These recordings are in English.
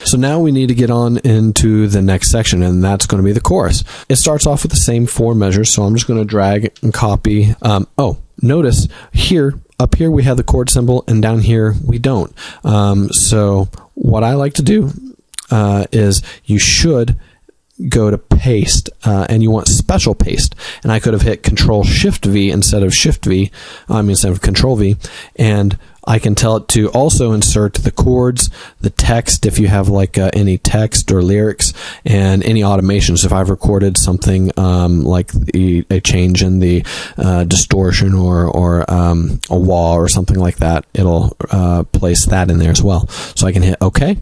So now we need to get on into the next section, and that's going to be the chorus. It starts off with the same 4 measures, so I'm just going to drag and copy. Notice here, up here we have the chord symbol, and down here we don't. So what I like to do is you should go to paste, and you want special paste. And I could have hit Control-Shift-V instead of Control-V, and I can tell it to also insert the chords, the text, if you have like any text or lyrics, and any automations. If I've recorded something like a change in the distortion or a wah or something like that, it'll place that in there as well. So I can hit OK.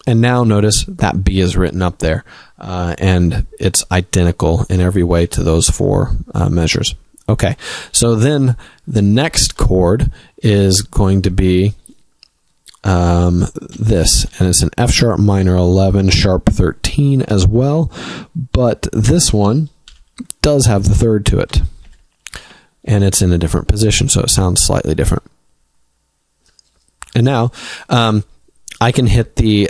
And now notice that B is written up there, and it's identical in every way to those 4 measures. Okay, so then the next chord is going to be this, and it's an F sharp minor 11 sharp 13 as well, but this one does have the 3rd to it, and it's in a different position, so it sounds slightly different. And now I can hit the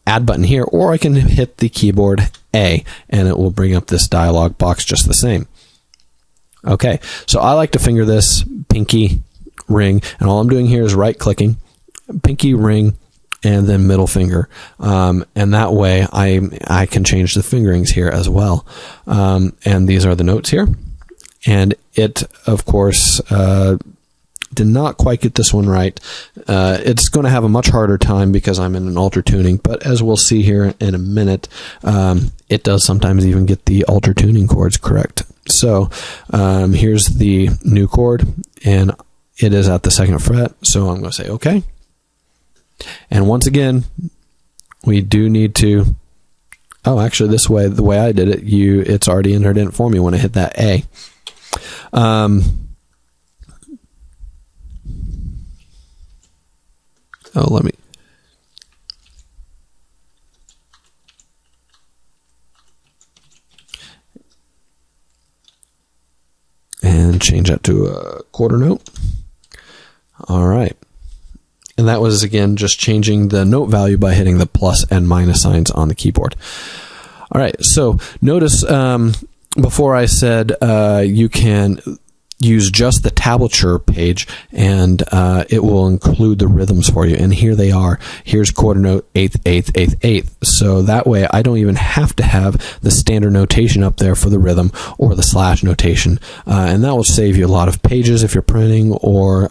add button here, or I can hit the keyboard A, and it will bring up this dialog box just the same. Okay, so I like to finger this pinky ring, and all I'm doing here is right-clicking, pinky ring, and then middle finger, and that way I can change the fingerings here as well. And these are the notes here, and it, of course, did not quite get this one right. It's going to have a much harder time because I'm in an alter tuning, but as we'll see here in a minute, it does sometimes even get the alter tuning chords correct. So here's the new chord, and it is at the 2nd fret, so I'm going to say OK. And once again, we do need to, actually this way, the way I did it, it's already entered in for me when I hit that A. Let me. And change that to a quarter note. All right. And that was, again, just changing the note value by hitting the plus and minus signs on the keyboard. All right. So notice before I said you can use just the tablature page, and it will include the rhythms for you. And here they are. Here's quarter note, 8th, 8th, 8th, 8th. So that way I don't even have to have the standard notation up there for the rhythm or the slash notation. And that will save you a lot of pages if you're printing, or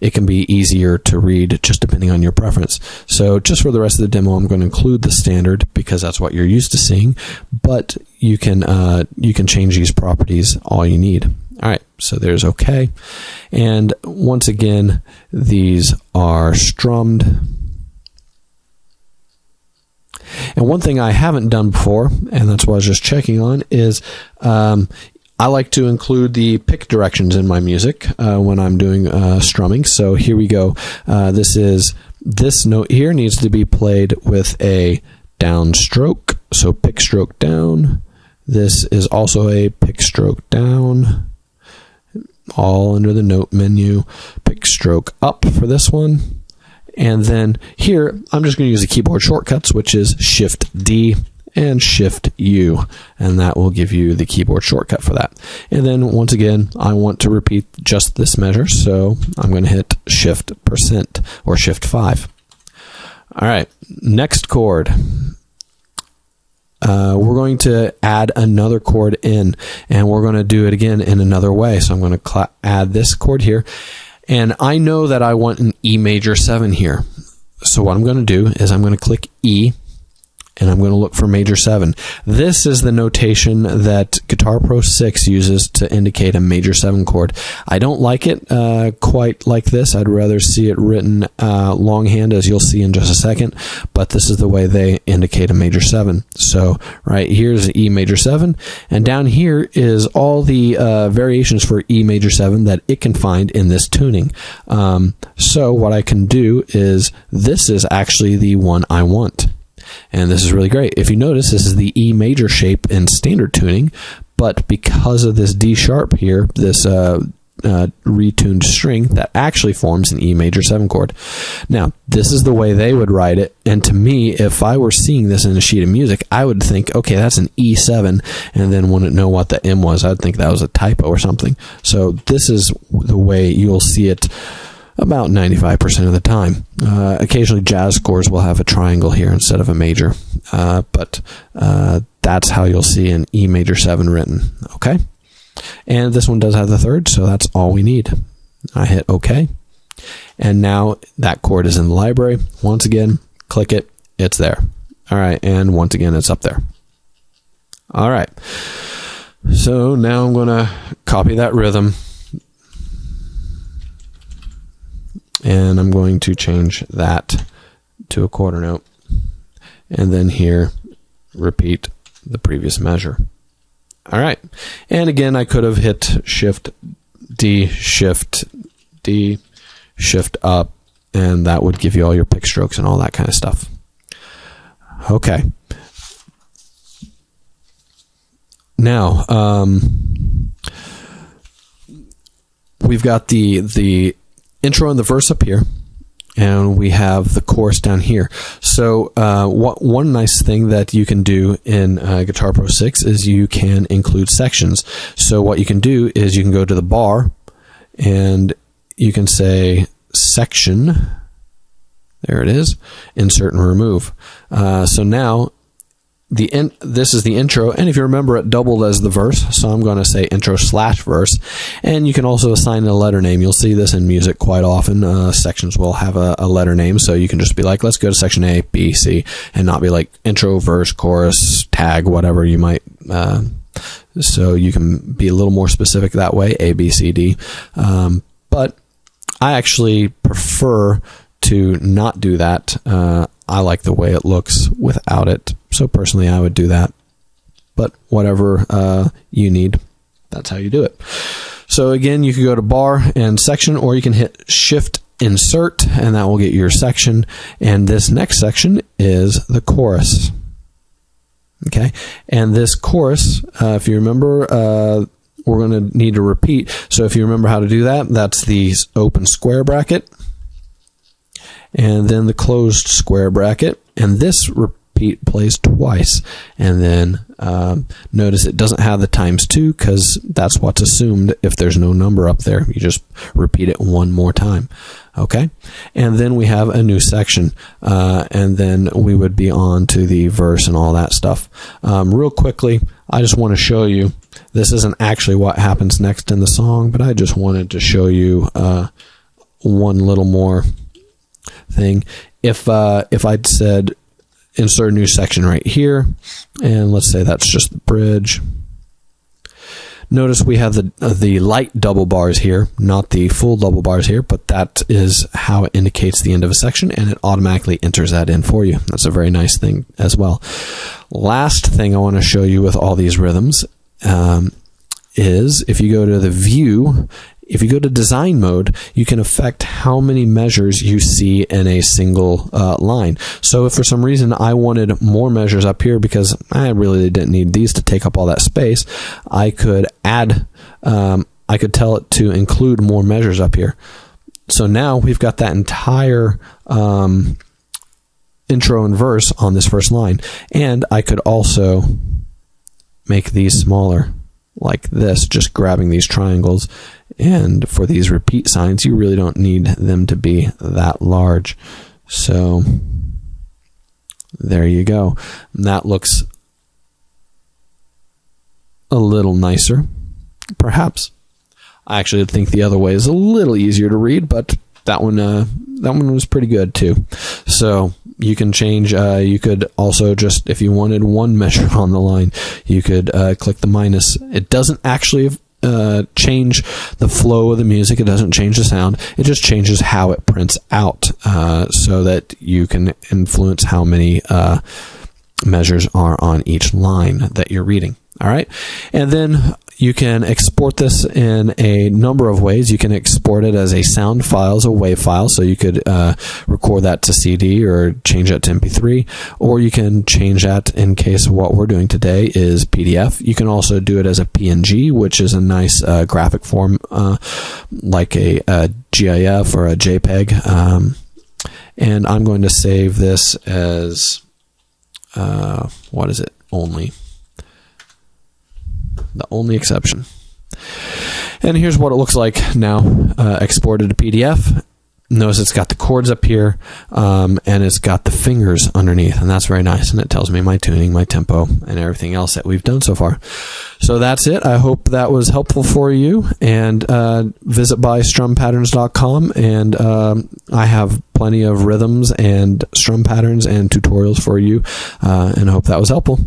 it can be easier to read just depending on your preference. So just for the rest of the demo, I'm going to include the standard because that's what you're used to seeing, but you can change these properties all you need. All right, so there's OK. And once again, these are strummed. And one thing I haven't done before, and that's what I was just checking on, is I like to include the pick directions in my music when I'm doing strumming. So here we go. This note here needs to be played with a down stroke. So pick stroke down. This is also a pick stroke down. All under the note menu, pick stroke up for this one. And then here, I'm just going to use the keyboard shortcuts, which is Shift D and Shift U, and that will give you the keyboard shortcut for that. And then once again, I want to repeat just this measure, so I'm going to hit Shift % or Shift 5. All right, next chord. We're going to add another chord in, and we're going to do it again in another way. So I'm going to add this chord here, and I know that I want an E major 7 here. So what I'm going to do is I'm going to click E, and I'm going to look for major 7. This is the notation that Guitar Pro 6 uses to indicate a major 7 chord. I don't like it quite like this. I'd rather see it written longhand, as you'll see in just a second, but this is the way they indicate a major 7. So right here's E major 7, and down here is all the variations for E major 7 that it can find in this tuning. So what I can do is, this is actually the one I want. And this is really great. If you notice, this is the E major shape in standard tuning, but because of this D sharp here, this retuned string that actually forms an E major 7 chord. Now, this is the way they would write it, and to me, if I were seeing this in a sheet of music, I would think, okay, that's an E7, and then wouldn't know what the M was. I'd think that was a typo or something. So this is the way you'll see it about 95% of the time. Occasionally jazz scores will have a triangle here instead of a major, but that's how you'll see an E major 7 written, okay? And this one does have the third, so that's all we need. I hit OK, and now that chord is in the library. Once again, click it, it's there. All right, and once again, it's up there. All right, so now I'm going to copy that rhythm, and I'm going to change that to a quarter note, and then here, repeat the previous measure. All right, and again, I could have hit Shift D, Shift D, Shift up, and that would give you all your pick strokes and all that kind of stuff. Okay. Now, we've got the intro and the verse up here, and we have the chorus down here. So one nice thing that you can do in Guitar Pro 6 is you can include sections. So what you can do is you can go to the bar, and you can say section, there it is, insert and remove. So now, this is the intro, and if you remember, it doubled as the verse, so I'm going to say intro/verse, and you can also assign a letter name. You'll see this in music quite often. Sections will have a letter name, so you can just be like, let's go to section A, B, C, and not be like intro, verse, chorus, tag, whatever you might. So you can be a little more specific that way, A, B, C, D. But I actually prefer to not do that. I like the way it looks without it. So personally, I would do that. But whatever you need, that's how you do it. So again, you can go to bar and section, or you can hit Shift Insert, and that will get your section. And this next section is the chorus. Okay, and this chorus, if you remember, we're going to need to repeat. So if you remember how to do that, that's the open square bracket, and then the closed square bracket, and this repeat plays twice. And then notice it doesn't have the ×2 because that's what's assumed if there's no number up there. You just repeat it one more time. Okay, and then we have a new section, and then we would be on to the verse and all that stuff. Real quickly, I just want to show you, this isn't actually what happens next in the song, but I just wanted to show you one little more thing. If I'd said insert a new section right here, and let's say that's just the bridge. Notice we have the light double bars here, not the full double bars here, but that is how it indicates the end of a section, and it automatically enters that in for you. That's a very nice thing as well. Last thing I want to show you with all these rhythms is if you go to the view, if you go to design mode, you can affect how many measures you see in a single line. So if for some reason I wanted more measures up here because I really didn't need these to take up all that space, I could add, I could tell it to include more measures up here. So now we've got that entire intro and verse on this first line. And I could also make these smaller like this, just grabbing these triangles. And for these repeat signs, you really don't need them to be that large. So there you go. And that looks a little nicer, perhaps. I actually think the other way is a little easier to read, but that one was pretty good too. So you can change. You could also just, if you wanted one measure on the line, you could click the minus. It doesn't actually change the flow of the music. It doesn't change the sound. It just changes how it prints out, so that you can influence how many measures are on each line that you're reading. All right, and then You can export this in a number of ways. You can export it as a sound file, as a WAV file, so you could record that to CD or change that to MP3, or you can change that, in case what we're doing today is PDF. You can also do it as a PNG, which is a nice graphic form, like a GIF or a JPEG. And I'm going to save this as, what is it? Only. The only exception. And here's what it looks like now, exported to PDF. Notice it's got the chords up here, and it's got the fingers underneath, and that's very nice, and it tells me my tuning, my tempo, and everything else that we've done so far. So that's it. I hope that was helpful for you, and visit strummpatterns.com, and I have plenty of rhythms and strum patterns and tutorials for you, and I hope that was helpful.